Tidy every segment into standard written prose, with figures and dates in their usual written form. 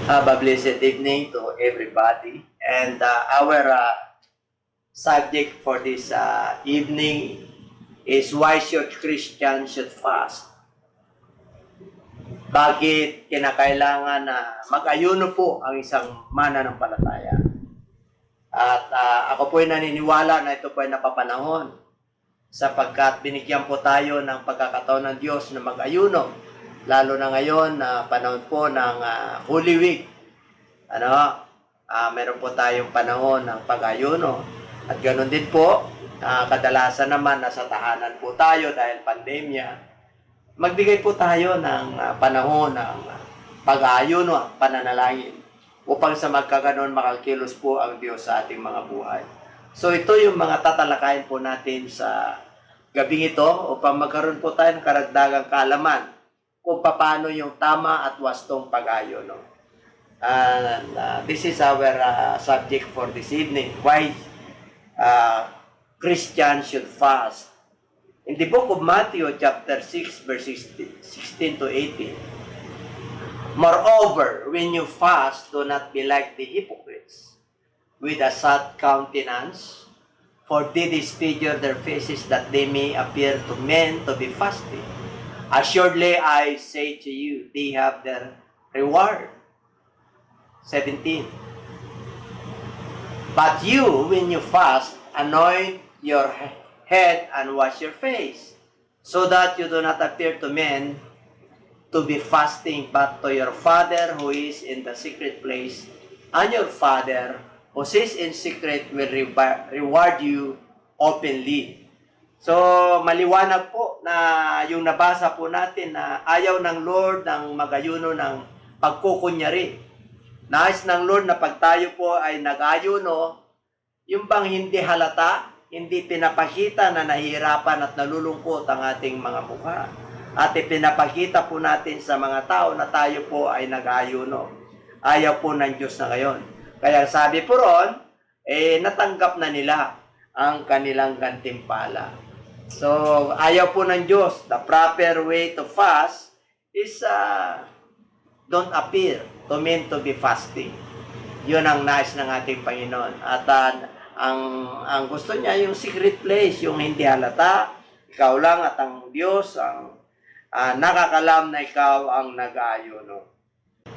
Have a blessed evening to everybody. And our subject for this evening is why should Christians should fast? Bakit kinakailangan na mag-ayuno po ang isang mananampalataya? At ako po ay naniniwala na ito po ay napapanahon sapagkat binigyan po tayo ng pagkakataon ng Diyos na mag-ayuno. Lalo na ngayon na panahon po ng Holy Week. Meron po tayong panahon ng pag-ayuno. At ganoon din po, kadalasan naman nasa tahanan po tayo dahil pandemya. Magbigay po tayo ng panahon ng pag-ayuno, pananalangin upang sa magkaganon makakilos po ang Diyos sa ating mga buhay. So ito yung mga tatalakayin po natin sa gabing ito upang magkaroon po tayo ng karagdagang kaalaman kung paano yung tama at wastong pag-ayuno. And this is our subject for this evening. Why Christians should fast. In the book of Matthew, chapter 6, verses 16 to 18. Moreover, when you fast, do not be like the hypocrites, with a sad countenance, for they disfigure their faces that they may appear to men to be fasting. Assuredly, I say to you, they have their reward. 17. But you, when you fast, anoint your head and wash your face, so that you do not appear to men to be fasting, but to your Father who is in the secret place, and your Father who is in secret will reward you openly. So, maliwanag po na yung nabasa po natin na ayaw ng Lord ng magayuno ng pagkukunyari. Nais ng Lord na pag tayo po ay nag-ayuno, yung bang hindi halata, hindi pinapakita na nahihirapan at nalulungkot ang ating mga mukha. At ipinapakita po natin sa mga tao na tayo po ay nag-ayuno. Ayaw po ng Diyos na ngayon. Kaya sabi po ron, natanggap na nila ang kanilang gantimpala. So, ayaw po ng Diyos. The proper way to fast is don't appear to men to be fasting. Yun ang nais ng ating Panginoon. At ang gusto niya, yung secret place, yung hindi halata, ikaw lang at ang Diyos ang nakakalam na ikaw ang nag-ayuno.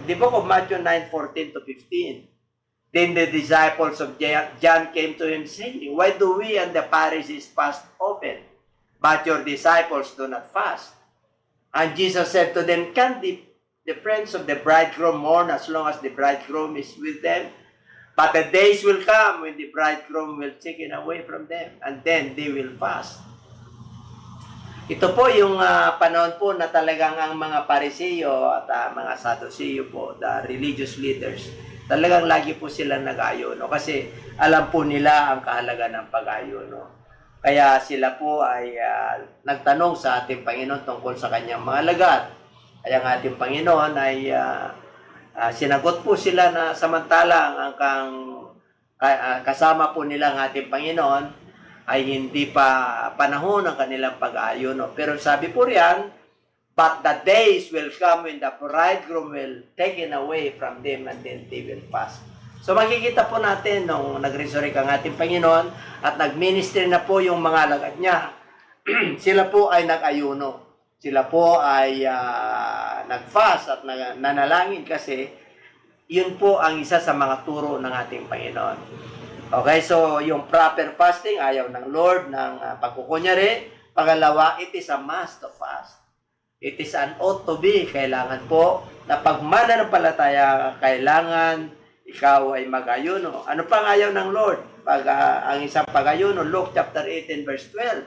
The book of Matthew 9:14 to 15. Then the disciples of John came to him saying, why do we and the Pharisees fast often, but your disciples do not fast? And Jesus said to them, can the friends of the bridegroom mourn as long as the bridegroom is with them? But the days will come when the bridegroom will take it away from them, and then they will fast. Ito po yung panahon po na talagang ang mga Pariseo at mga Sadduceo po, the religious leaders, talagang lagi po sila nag-ayuno kasi alam po nila ang kahalaga ng pag-ayuno. Kaya sila po ay nagtanong sa ating Panginoon tungkol sa kanyang mga alagad. Kaya ang ating Panginoon ay sinagot po sila na samantalang ang kasama po nila ang ating Panginoon ay hindi pa panahon ng kanilang pag-ayuno. Pero sabi po riyan, but the days will come when the bridegroom will taken away from them and then they will fast. So makikita po natin nung nag-resurrect ang ating Panginoon at nag-ministry na po yung mga alagad niya, sila po ay nag-ayuno. Sila po ay nag-fast at nanalangin kasi yun po ang isa sa mga turo ng ating Panginoon. Okay, so yung proper fasting, ayaw ng Lord ng pagkukunyari. Pangalawa, it is a must to fast. It is an ought to be. Kailangan po na pag mananampalataya, kailangan ikaw ay mag-ayuno. Ano pang ayaw ng Lord? Ang isang pag-ayuno, Luke chapter 18 verse 12.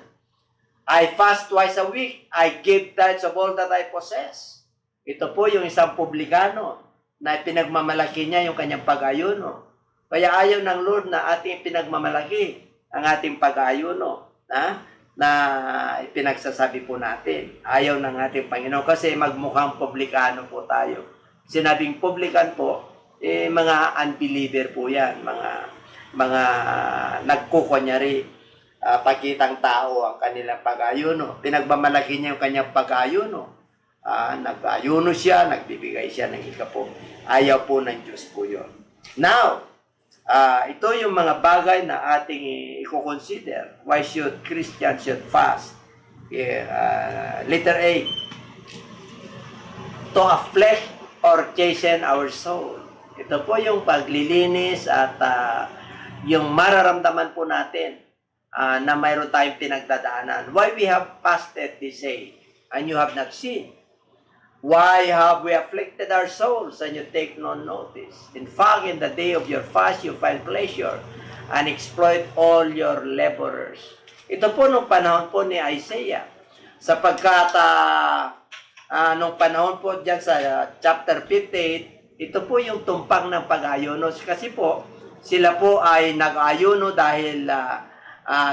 I fast twice a week. I give tithes of all that I possess. Ito po yung isang publikano na pinagmamalaki niya yung kanyang pag-ayuno. Kaya ayaw ng Lord na ating pinagmamalaki ang ating pag-ayuno na pinagsasabi po natin. Ayaw ng ating Panginoon kasi magmukhang publikano po tayo. Sinabing publikan po, mga unbeliever po yan, mga nagkukunyari, pakitang tao ang kanilang pag-ayuno. Pinagmamalaki niya yung kanyang pag-ayuno. Nag-ayuno siya, nagbibigay siya ng ikapo. Ayaw po ng Diyos po yun. Now, ito yung mga bagay na ating i-consider. Why should Christians should fast? Letter A, to afflict or chasten our soul. Ito po yung paglilinis at yung mararamdaman po natin na mayroon tayong pinagdadaanan. Why we have fasted, they say, and you have not seen? Why have we afflicted our souls and you take no notice? In fact, in the day of your fast, you find pleasure and exploit all your laborers. Ito po nung panahon po ni Isaiah. Sapagkat nung panahon po dyan sa chapter 58, ito po yung tumpang ng pag-ayuno. Kasi po, sila po ay nag-ayuno dahil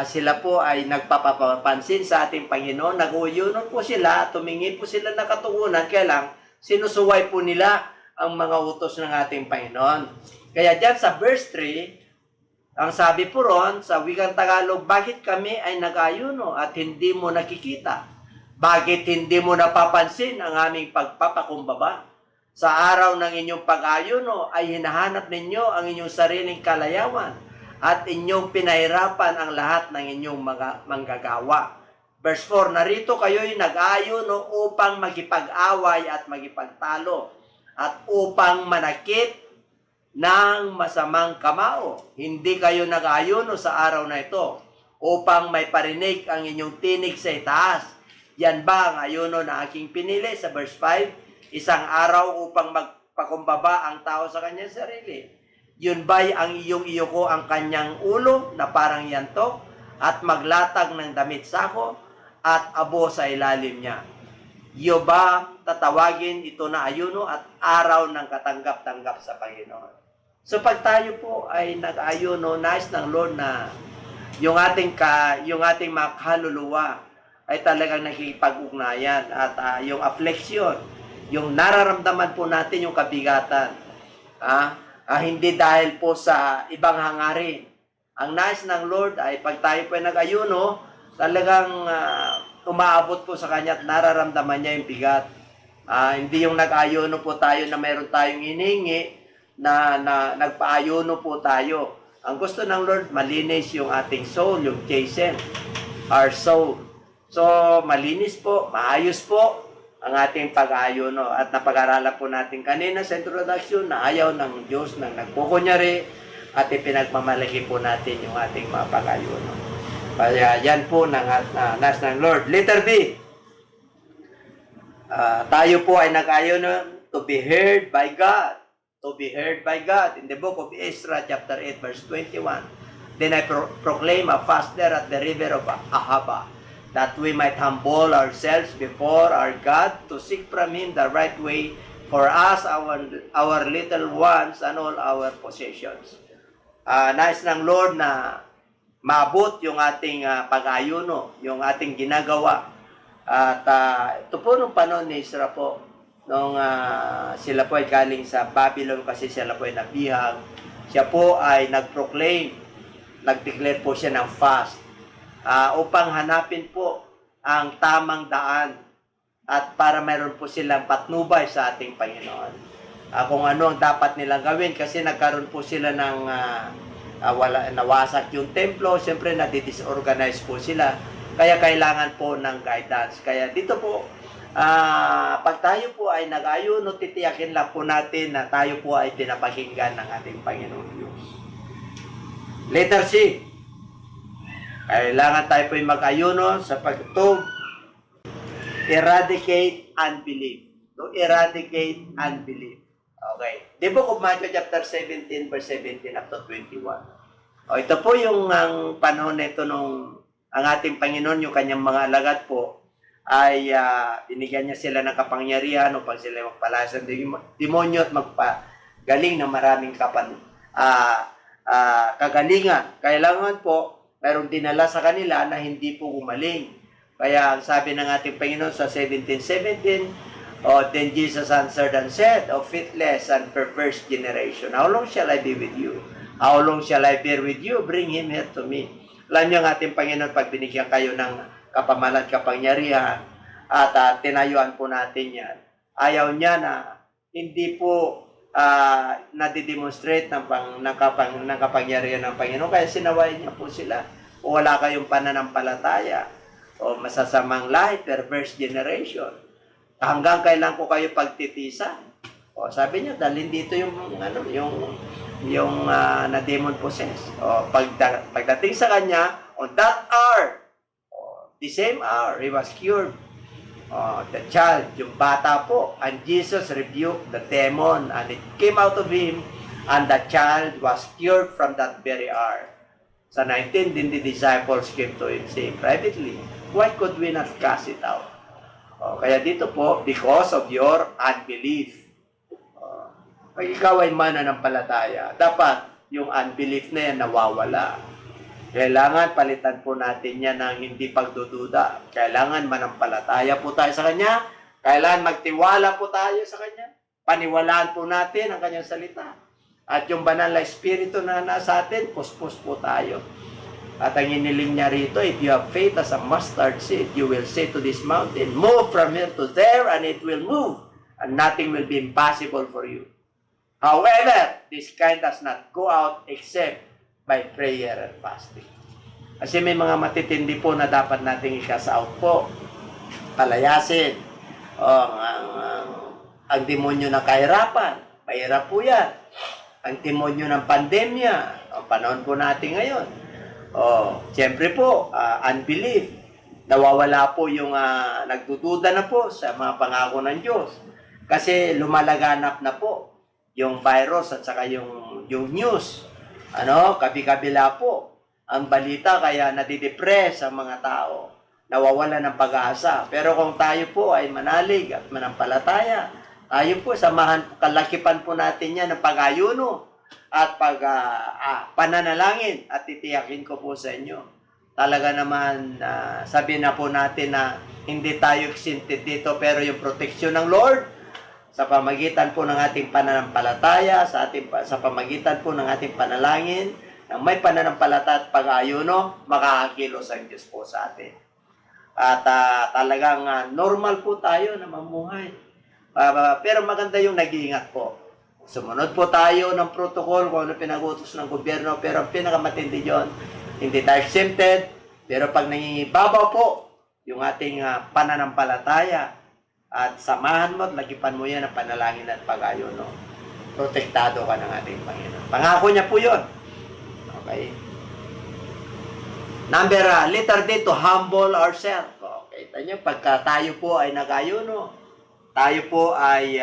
sila po ay nagpapapansin sa ating Panginoon. Nag-uyuno po sila, tumingi po sila ng katugunan, kaya lang sinusuway po nila ang mga utos ng ating Panginoon. Kaya dyan sa verse 3, ang sabi po ron sa wikang Tagalog, bakit kami ay nag-ayuno at hindi mo nakikita? Bakit hindi mo napapansin ang aming pagpapakumbaba? Sa araw ng inyong pag-ayuno ay hinahanap ninyo ang inyong sariling kalayawan at inyong pinahirapan ang lahat ng inyong mga manggagawa. Verse 4, narito kayo'y nag-ayuno upang makipag-away at makipagtalo at upang manakit ng masamang kamao. Hindi kayo nag-ayuno sa araw na ito upang may parinig ang inyong tinig sa itaas. Yan ba ang ayuno na aking pinili? Sa verse 5, isang araw upang magpakumbaba ang tao sa kanyang sarili. Yun ba'y ang iyong iyuko ang kanyang ulo na parang yantok at maglatag ng damit sako at abo sa ilalim niya? Iyo ba tatawagin ito na ayuno at araw ng katanggap-tanggap sa Panginoon? So pag tayo po ay nag-ayuno, nais ng Lord na yung ating mga kaluluwa ay talagang nakikipag-ugnayan at yung affliction, yung nararamdaman po natin yung kabigatan, hindi dahil po sa ibang hangarin. Ang nais ng Lord ay pag tayo po ay nag-ayuno, talagang umaabot po sa Kanya at nararamdaman niya yung bigat. Hindi yung nag-ayuno po tayo na mayroon tayong hinihingi na nagpa-ayuno po tayo. Ang gusto ng Lord, malinis yung ating soul, yung chasten, our soul. So, malinis po, maayos po ang ating pag-ayuno. At napag-aralan po natin kanina sa introduction na ayaw ng Diyos nang nagkukunyari at ipinagmamalaki po natin yung ating mga pag-ayuno. Kaya yan po nas ng Lord. Letter B. Tayo po ay nag-ayuno to be heard by God. To be heard by God. In the book of Ezra chapter 8 verse 21. Then I proclaim a fast there at the river of Ahava, that we might humble ourselves before our God to seek from Him the right way for us, our little ones, and all our possessions. Nais ng Lord na maabot yung ating pag-ayuno, yung ating ginagawa. At ito po nung panahon ni Ezra po, nung sila po ay galing sa Babylon kasi sila po ay nabihag, siya po ay nag-proclaim, nag-declare po siya ng fast. Upang hanapin po ang tamang daan at para mayroon po silang patnubay sa ating Panginoon. Kung ano ang dapat nilang gawin kasi nagkaroon po sila ng nawasak yung templo, siyempre nadidisorganize po sila. Kaya kailangan po ng guidance. Kaya dito po, pag tayo po ay nag-ayuno, titiyakin lang po natin na tayo po ay pinapakinggan ng ating Panginoon Diyos. Letter C. Kailangan tayo po ay mag-ayuno sa pagtub, eradicate unbelief. To eradicate unbelief. Okay. The book of Matthew chapter 17 verse 17 up to 21. Ito po yung ang panahon nito nung ang ating Panginoon, yung kanyang mga alagad po, ay binigyan niya sila ng kapangyarihan upang sila magpalayas ng demonyo at magpagaling ng maraming kagalingan. Kailangan po, mayroong dinala sa kanila na hindi po gumaling. Kaya ang sabi ng ating Panginoon sa 17:17, then Jesus answered and said, O faithless and perverse generation, how long shall I be with you? How long shall I bear with you? Bring him here to me. Alam niyo ang ating Panginoon, pag binigyan kayo ng kapamalan, kapangyarihan, at tinayuan po natin yan. Ayaw niya na hindi po nadidemonstrate ng kapangyarihan ng Panginoon. Kaya sinawayan niya po sila. O wala kayong pananampalataya, o masasamang lahi, perverse generation. Hanggang kailan ko kayo pagtitisan? O sabi niya, dalhin dito yung na-demon possessed. O pagdating sa kanya, on that hour, the same hour, he was cured. The child, yung bata po, and Jesus rebuked the demon, and it came out of him, and the child was cured from that very hour. Sa 19, then the disciples came to him saying privately, why could we not cast it out? Kaya dito po, because of your unbelief. Pag ikaw ay mananampalataya, dapat yung unbelief na yan nawawala. Kailangan palitan po natin yan ng hindi pagdududa. Kailangan manampalataya po tayo sa Kanya. Kailangan magtiwala po tayo sa Kanya. Paniwalaan po natin ang Kanyang salita. At yung banal na Espiritu na nasa atin, puspos po tayo. At ang iniling niya rito, if you have faith as a mustard seed, you will say to this mountain, move from here to there, and it will move. And nothing will be impossible for you. However, this kind does not go out except by prayer and fasting. Kasi may mga matitindi po na dapat nating i-cast-out po. Palayasin. Ang demonyo ng kahirapan. Mahirap po yan. Ang demonyo ng pandemya. Ang panahon po natin ngayon. Siyempre po, unbelief. Nawawala po yung nagdududa na po sa mga pangako ng Diyos. Kasi lumalaganap na po yung virus at saka yung news. Kabi-kabila po ang balita, kaya nadidepress ang mga tao, nawawala ng pag-asa. Pero kung tayo po ay manalig at manampalataya, tayo po, kalakipan po natin yan ng pag-ayuno at pananalangin. At titiyakin ko po sa inyo, talaga naman, sabihin na po natin na hindi tayo exempted dito, pero yung proteksyon ng Lord, sa pamagitan po ng ating pananampalataya, sa pamagitan po ng ating panalangin, nang may pananampalataya at pag-ayuno, makakakilos ang Diyos po sa atin. At talagang normal po tayo na mamuhay. Pero maganda yung nag-iingat po. Sumunod po tayo ng protocol kung ano pinag-utos ng gobyerno, pero ang pinakamatindi yun, hindi tayo exempted, pero pag nangingibabaw po yung ating pananampalataya, at samahan mo at lagipan mo yan ng panalangin at pag-ayuno, protektado ka ng ating Panginoon. Pangako niya po yun. Okay. Letter D, to humble ourselves. Okay. Tanyo, pagka tayo po ay nag-ayuno, tayo po ay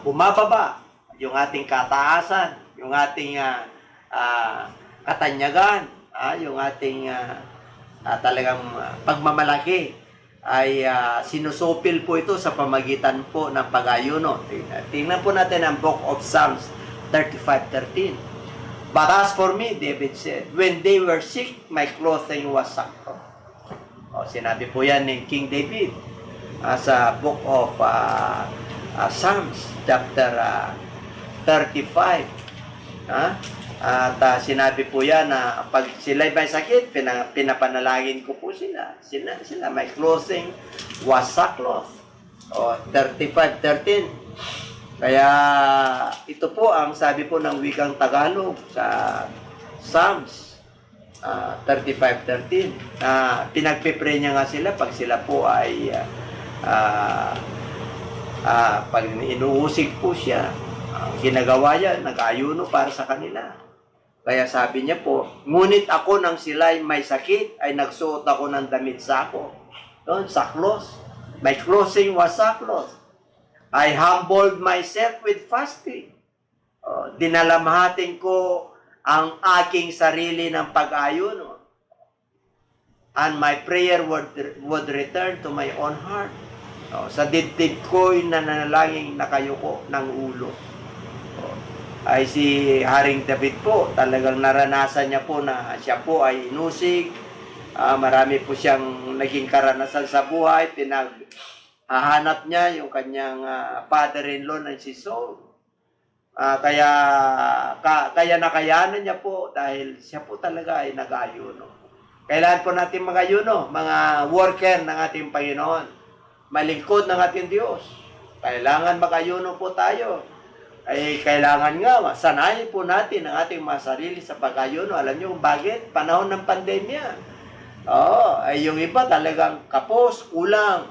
bumababa yung ating kataasan, yung ating katanyagan, yung ating talagang pagmamalaki, ay sinusupil po ito sa pamagitan po ng pag-ayuno. Tingnan po natin ang Book of Psalms 35:13. But as for me, David said, when they were sick, my clothing was sackcloth. Sinabi po yan ni King David sa Book of Psalms chapter 35. At sinabi po yan na pag sila'y may sakit, pinapanalangin ko po sila. Sila may clothing was sackcloth. 35:13. Kaya ito po ang sabi po ng wikang Tagalog sa Psalms 35:13. Pinagpipray niya nga sila pag sila po ay pag inuusig po siya, ginagawa yan, nag-ayuno para sa kanila. Kaya sabi niya po, ngunit ako nang sila'y may sakit, ay nagsuot ako ng damit sako. Sackcloth. My clothing was sackcloth. I humbled myself with fasting. Dinalamhatin ko ang aking sarili ng pag-ayuno. And my prayer would return to my own heart. Sa dibdib ko'y nananalangin nakayuko ng ulo. Ay si Haring David po, talagang naranasan niya po na siya po ay inusig. Marami po siyang naging karanasan sa buhay. Pinaghahanap niya yung kanyang father-in-law na si Saul. Kaya nakayanan niya po dahil siya po talaga ay nag-ayuno. Kailangan po natin mag-ayuno, mga worker ng ating Panginoon, malingkod ng ating Diyos. Kailangan mag-ayuno po tayo. Ay kailangan nga, sanayin po natin ang ating mga sarili sa pag-ayuno. Alam niyo kung bakit? Panahon ng pandemya. Ay yung iba talagang kapos, kulang.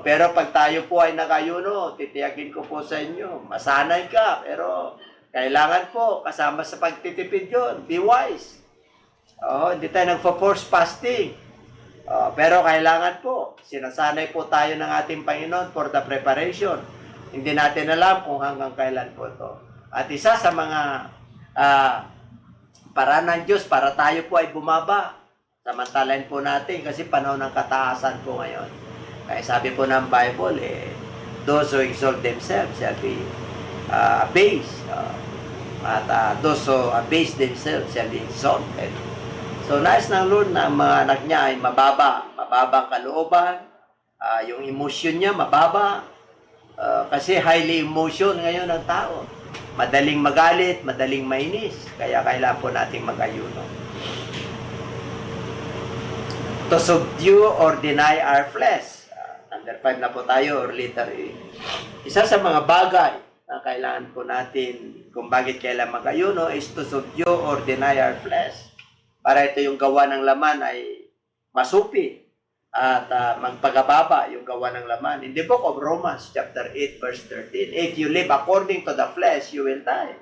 Pero pag tayo po ay nag-ayuno, titiyakin ko po sa inyo, masanay ka, pero kailangan po, kasama sa pagtitipid yun, be wise. Hindi tayo nagpo-force fasting. Pero kailangan po, sinasanay po tayo ng ating Panginoon for the preparation. Hindi natin alam kung hanggang kailan po ito. At isa sa mga paraan ng Diyos para tayo po ay bumaba. Samantalain po natin kasi panahon ng kataasan po ngayon. Kaya sabi po ng Bible, those who exalt themselves shall be abased. At those who abase themselves shall be exalted. So, nais ng Lord na ang mga anak niya ay mababang kalooban, yung emotion niya mababa, kasi highly emotion ngayon ang tao. Madaling magalit, madaling mainis, kaya kailangan po nating mag-ayuno. To subdue or deny our flesh. Number 5 na po tayo, or letter A. Isa sa mga bagay na kailangan po natin kung bakit kailangan mag-ayuno is to subdue or deny our flesh. Para ito yung gawa ng laman ay masupi at magpagababa yung gawa ng laman. In the book of Romans chapter 8 verse 13, if you live according to the flesh, you will die.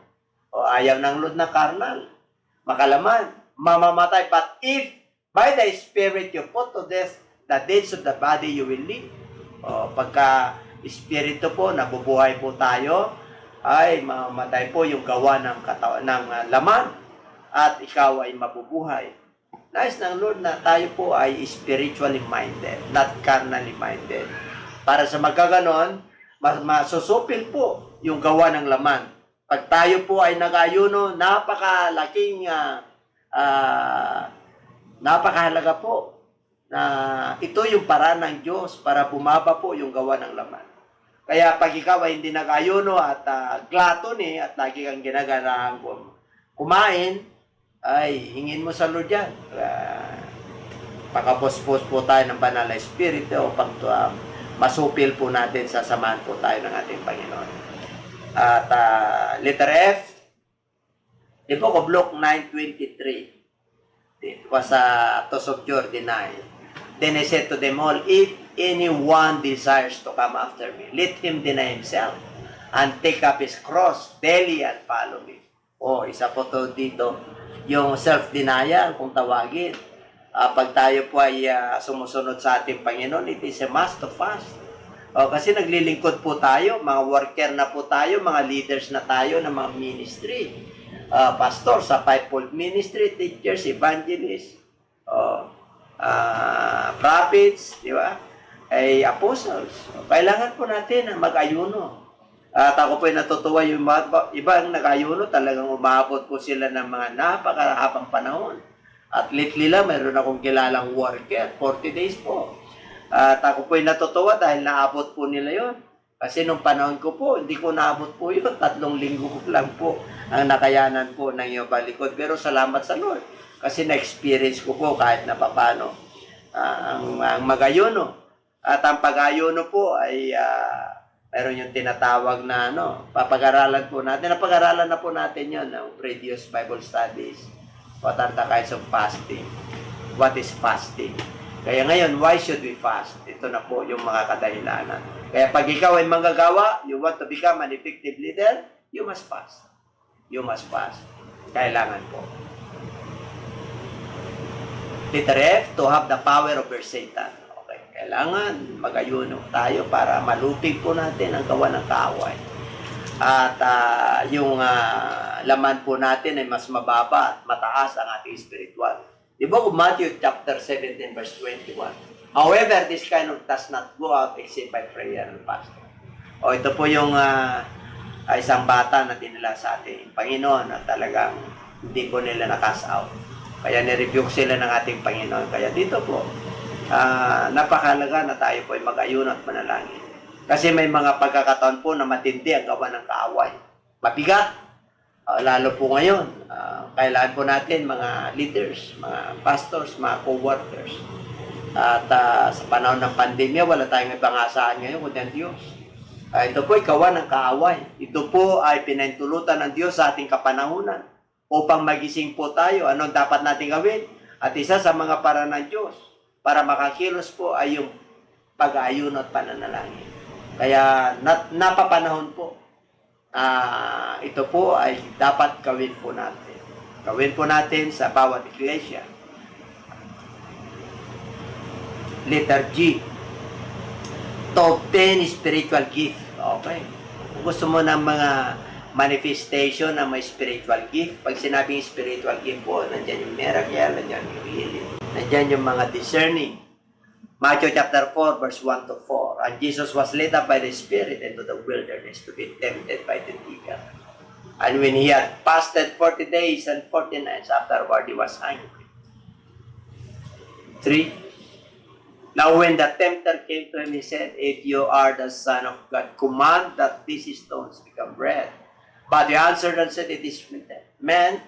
Ayaw ng Lord na karnal, makalaman, mamamatay. But if by the Spirit you put to death the deeds of the body, you will live. Pagka Espiritu po, nabubuhay po tayo, ay mamamatay po yung gawa ng laman at ikaw ay mabubuhay. Nais ng Lord na tayo po ay spiritually minded, not carnally minded. Para sa magkaganon, masusupil po yung gawa ng laman. Pag tayo po ay nag-ayuno, napakahalaga po na ito yung paraan ng Diyos para bumaba po yung gawa ng laman. Kaya pag ikaw ay hindi nag-ayuno at gluttony at lagi kang ginaganahan kumain, ay hingin mo sa Lord yan. Pakapospos po tayo ng banal na Espiritu o masupil po natin, sasamahan po tayo ng ating Panginoon. At letter F, the book of Luke 9:23. It was to subdue or deny. Then I said to them all, if anyone desires to come after me, let him deny himself and take up his cross daily and follow me. Isa po to dito, yung self-denial, kung tawagin. Pag tayo po ay sumusunod sa ating Panginoon, it is a must to fast. Kasi naglilingkod po tayo, mga worker na po tayo, mga leaders na tayo ng mga ministry. Pastor sa fivefold ministry, teachers, evangelists, prophets, di ba? Ay apostles. Kailangan po natin na mag-ayuno. At ako po ay natutuwa yung ibang nag-ayuno, talagang umabot po sila ng mga napakahabang panahon. At lately lang, meron akong kilalang worker, 40 days po. At ako po ay natutuwa dahil naabot po nila yon. Kasi nung panahon ko po, hindi ko naabot po yun. 3 linggo ko lang po ang nakayanan po ng iyong balikod. Pero salamat sa Lord. Kasi na-experience ko po kahit na papano ang mag-ayuno. At ang pag-ayuno po ay meron yung tinatawag na papag-aralan po natin. Napag-aralan na po natin yun ng previous Bible studies. What are the kinds of fasting? What is fasting? Kaya ngayon, why should we fast? Ito na po yung mga kadahilanan. Kaya pag ikaw ay manggagawa, you want to become an effective leader, you must fast. You must fast. Kailangan po. Letter F, to have the power over Satan. Okay, kailangan mag-ayuno tayo para malupig po natin ang gawa ng kaaway. At yung laman po natin ay mas mababa at mataas ang ating spiritual. The book of Matthew chapter 17 verse 21. However, this kind of does not go out except by prayer and fasting. Ito po yung isang bata na dinala sa ating Panginoon at talagang hindi po nila na-cast out. Kaya nirebuke sila ng ating Panginoon. Kaya dito po, napakahalaga na tayo po ay mag-ayuno at manalangin. Kasi may mga pagkakataon po na matindi ang gawa ng kaaway. Mabigat. Lalo po ngayon, kailangan po natin mga leaders, mga pastors, mga co-workers. At sa panahon ng pandemya, wala tayong ibang asahan ngayon kundi ang Diyos. Ito po ay kawan ng kaaway. Ito po ay pinahintulutan ng Diyos sa ating kapanahunan upang magising po tayo. Anong dapat natin gawin? At isa sa mga paraan ng Diyos para makakilos po ay yung pag-aayuno at pananalangin. Kaya napapanahon po. Ito po ay dapat gawin po natin. Gawin po natin sa bawat iglesia. Letter G. To obtain spiritual gift. Okay. Kung gusto mo ng mga manifestation ng may spiritual gift, pag sinabing spiritual gift po, nandyan yung miracle, nandyan yung healing, nandyan yung mga discerning. Matthew chapter 4, verse 1 to 4. And Jesus was led up by the Spirit into the wilderness to be tempted by the devil. And when he had fasted 40 days and 40 nights, afterward he was hungry. 3. Now when the tempter came to him, he said, If you are the Son of God, command that these stones become bread. But he answered and said, It is written, Man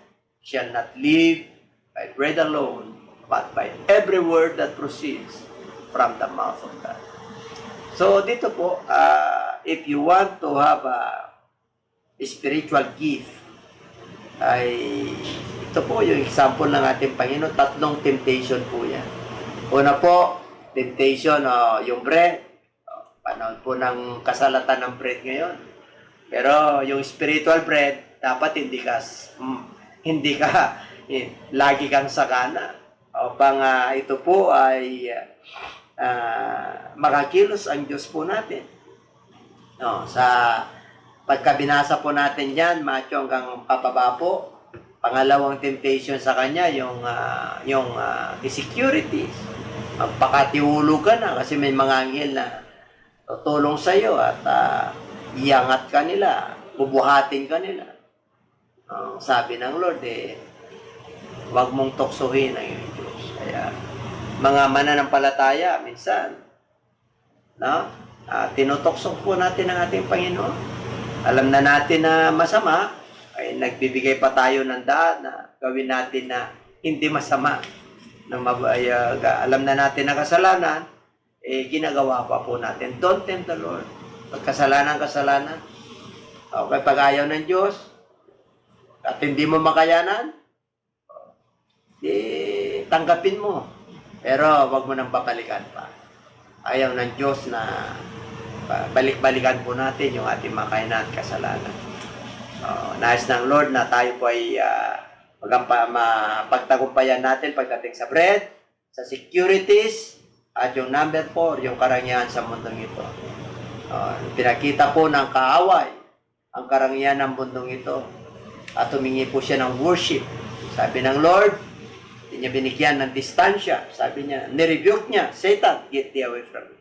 shall not live by bread alone, but by every word that proceeds from the mouth of God. So dito po, if you want to have a spiritual gift, ay ito po yung example ng ating Panginoon. 3 temptation po yan. Una po, temptation, yung bread. Panahon po ng kasalatan ng bread ngayon. Pero yung spiritual bread, dapat hindi ka lagi kang sagana. Upang ito po ay makakilos ang Diyos po natin. Sa pagkabinasa po natin yan, Matthew hanggang pababa po, pangalawang temptation sa kanya, yung insecurities. Magpakatiulo ka na kasi may mga anghel na tutulong sa iyo at iangat ka nila, bubuhatin ka nila. Sabi ng Lord, huwag mong tuksohin ang iyong Diyos. Kaya, mga mananampalataya, minsan, tinutuksok po natin ang ating Panginoon. Alam na natin na masama, ay nagbibigay pa tayo ng daan na gawin natin na hindi masama. Alam na natin na kasalanan, ginagawa pa po natin. Don't tempt the Lord. Pagkasalanan. Okay, pag ayaw ng Diyos, at hindi mo makayanan, tanggapin mo. Pero wag mo nang babalikan pa. Ayaw ng Diyos na balik-balikan po natin yung ating makayanan at kasalanan. Nais ng Lord na tayo po ay pagtagumpayan natin pagdating sa bread, sa securities, at yung number 4, yung karangyaan sa mundong ito. Pinakita po ng kaaway ang karangyaan ng mundong ito at humingi po siya ng worship. Sabi ng Lord, hindi niya binigyan ng distansya. Sabi niya, nirebuke niya, Satan, get thee away from me.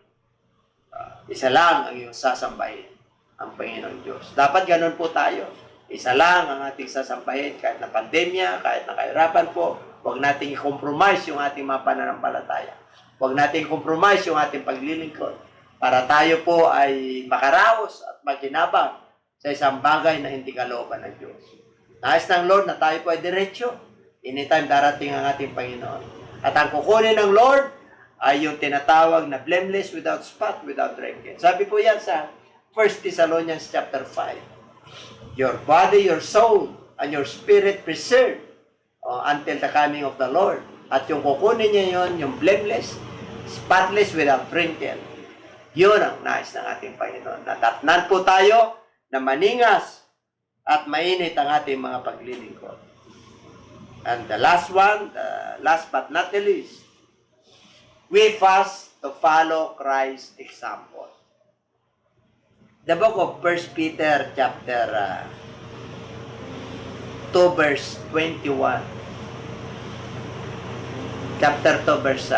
Isa lang ang iyong sasambahin, ang Panginoon Diyos. Dapat ganun po tayo. Isa lang ang ating sasambahin, kahit na pandemya, kahit na kahirapan po. Huwag nating i-compromise yung ating mga pananampalataya. Huwag nating i-compromise yung ating paglilingkod para tayo po ay makaraos at maginabang sa isang bagay na hindi kalooban ng Diyos. Nais ng Lord na tayo po ay diretsyo. Anytime darating ang ating Panginoon. At ang kukunin ng Lord ay yung tinatawag na blameless, without spot, without wrinkle. Sabi po yan sa 1 Thessalonians chapter 5. Your body, your soul, and your spirit preserved until the coming of the Lord. At yung kukunin niya yun, yung blameless, spotless, without wrinkle. Yun ang nais ng ating Panginoon. Natatnan po tayo na maningas at mainit ang ating mga paglilingkod. And the last one, last but not the least, we fast to follow Christ's example. The book of 1 Peter chapter 2 verse 21. Chapter 2 verse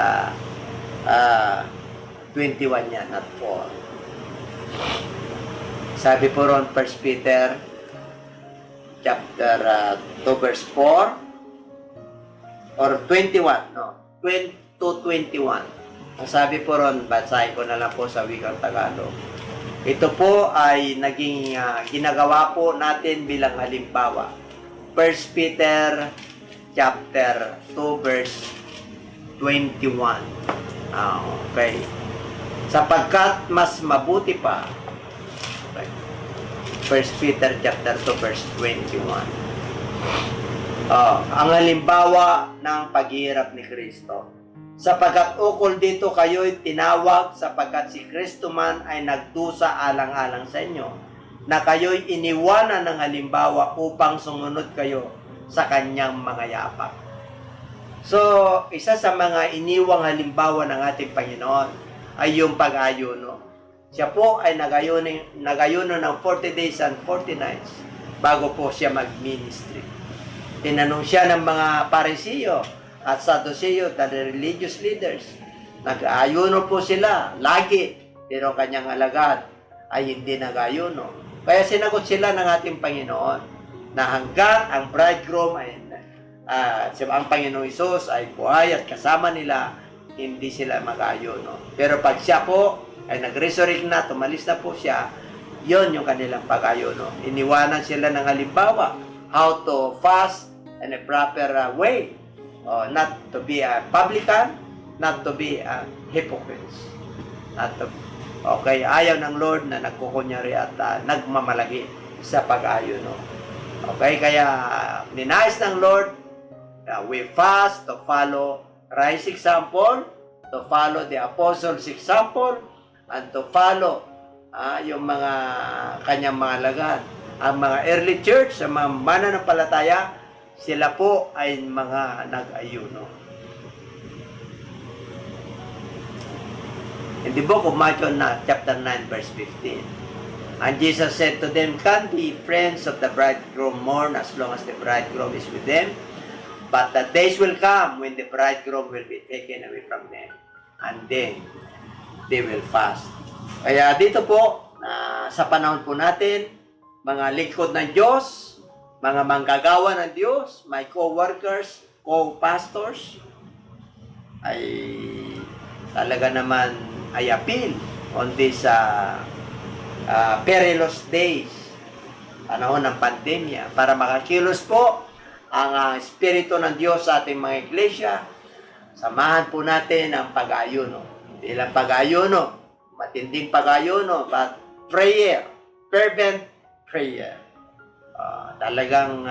21 yan, not 4. Sabi po ron 1 Peter chapter 2 verse 4 or 21, no? 20 to 21. Ang sabi po ron, basahin ko na lang po sa wikang Tagalog. Ito po ay naging ginagawa po natin bilang halimbawa 1 Peter chapter 2 verse 21. Okay. Sapagkat mas mabuti pa. Okay. 1 Peter chapter 2 verse 21. Ang halimbawa ng paghihirap ni Kristo. Sapagkat ukol dito kayo'y tinawag sapagkat si Kristo man ay nagdusa alang-alang sa inyo, na kayo'y iniwanan ng halimbawa upang sumunod kayo sa kanyang mga yapak. So, isa sa mga iniwang halimbawa ng ating Panginoon ay yung pag-ayuno. Siya po ay nag-ayuno ng 40 days and 40 nights bago po siya mag-ministry. Tinanong siya ng mga Parisiyo at Sadduceo, the religious leaders. Nag-ayuno po sila lagi, pero kanyang alagad ay hindi nag-ayuno. Kaya sinagot sila ng ating Panginoon na hanggat ang bridegroom ay ang Panginoong Hesus ay buhay at kasama nila, hindi sila mag-ayuno. Pero pag siya po ay nag-resurrect na, tumalis na po siya, yon yung kanilang pag-ayuno. Iniwanan sila ng halimbawa how to fast in a proper way. Not to be a publican, not to be a hypocrite. Okay, ayaw ng Lord na nagkukunyari at nagmamalagi sa pag-ayuno. Okay, kaya ninais ng Lord, we fast to follow Christ's example, to follow the apostles' example, and to follow yung mga kanyang mga alagad. Ang mga early church, ang mga mananampalataya, sila po ay mga nag-ayuno. In the book of Matthew chapter 9 verse 15. And Jesus said to them, "Can the friends of the bridegroom mourn as long as the bridegroom is with them? But the days will come when the bridegroom will be taken away from them, and then they will fast." Kaya dito po, sa panahon po natin, mga lingkod ng Diyos, mga manggagawa ng Diyos, my co-workers, co-pastors, ay talaga naman ay appeal on this perilous days, panahon ng pandemya, para makakilos po ang Espiritu ng Diyos sa ating mga iglesia. Samahan po natin ang pag-ayuno. Hindi lang pag-ayuno, matinding pag-ayuno, but prayer, fervent prayer. Talagang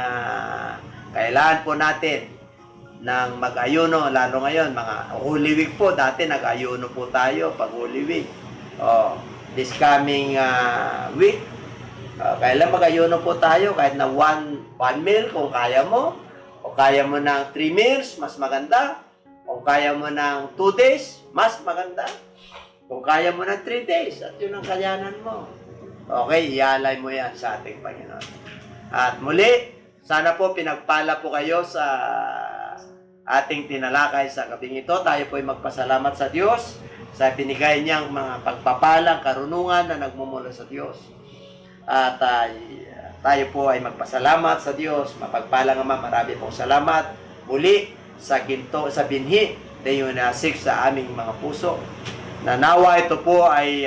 kailangan po natin ng mag-ayuno, lalo ngayon, mga Holy Week po, dati nag-ayuno po tayo pag Holy Week. This coming week, kailan mag-ayuno po tayo, kahit na one meal kung kaya mo, o kaya mo ng 3 meals, mas maganda, o kaya mo ng 2 days, mas maganda, kung kaya mo ng 3 days, at yun ang kayanan mo. Okay, ialay mo yan sa ating Panginoon. At muli, sana po pinagpala po kayo sa ating tinalakay sa gabing ito. Tayo po ay magpasalamat sa Diyos sa binigay niyang mga pagpapalang karunungan na nagmumula sa Diyos. At tayo po ay magpasalamat sa Diyos. Mapagpalang Ama, marami pong salamat muli sa ginto, sa binhi na yunasik sa aming mga puso. Nanawa ito po ay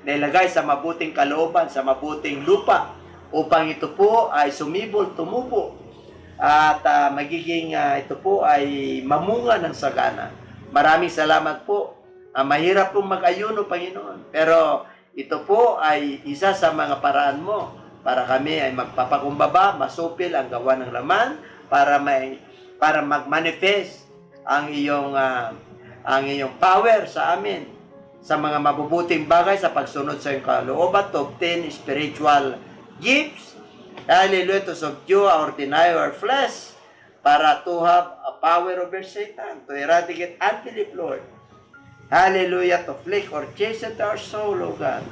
nailagay sa mabuting kalooban, sa mabuting lupa, upang ito po ay sumibol, tumubo, at magiging ito po ay mamunga ng sagana. Maraming salamat po. Mahirap pong mag-ayuno, Panginoon, pero ito po ay isa sa mga paraan mo para kami ay magpapakumbaba, masupil ang gawa ng laman, para mag-manifest ang iyong power sa amin sa mga mabubuting bagay sa pagsunod sa iyong kalooban, to obtain spiritual gifts, hallelujah, to subdue or deny our flesh, para to have a power over Satan, to eradicate unbelief, Lord. Hallelujah, to afflict or chasten our soul, O God,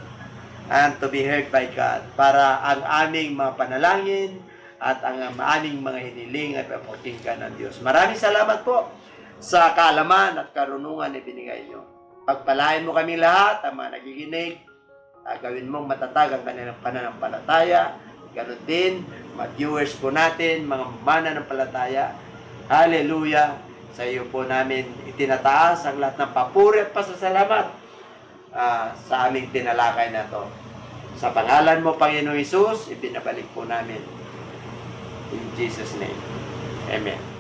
and to be heard by God, para ang aming mga panalangin at ang aming mga hiniling ay papakinggan ng Diyos. Maraming salamat po sa kaalaman at karunungan na binigay niyo. Pagpalain mo kami lahat, ang mga nagiginig, gawin mong matatag ang kanilang pananampalataya. Ganon din, mga viewers po natin, mga mananampalataya. Hallelujah! Sa iyo po namin itinataas ang lahat ng papuri at pasasalamat sa aming tinalakay na to. Sa pangalan mo, Panginoong Hesus, ibinabalik po namin. In Jesus' name. Amen.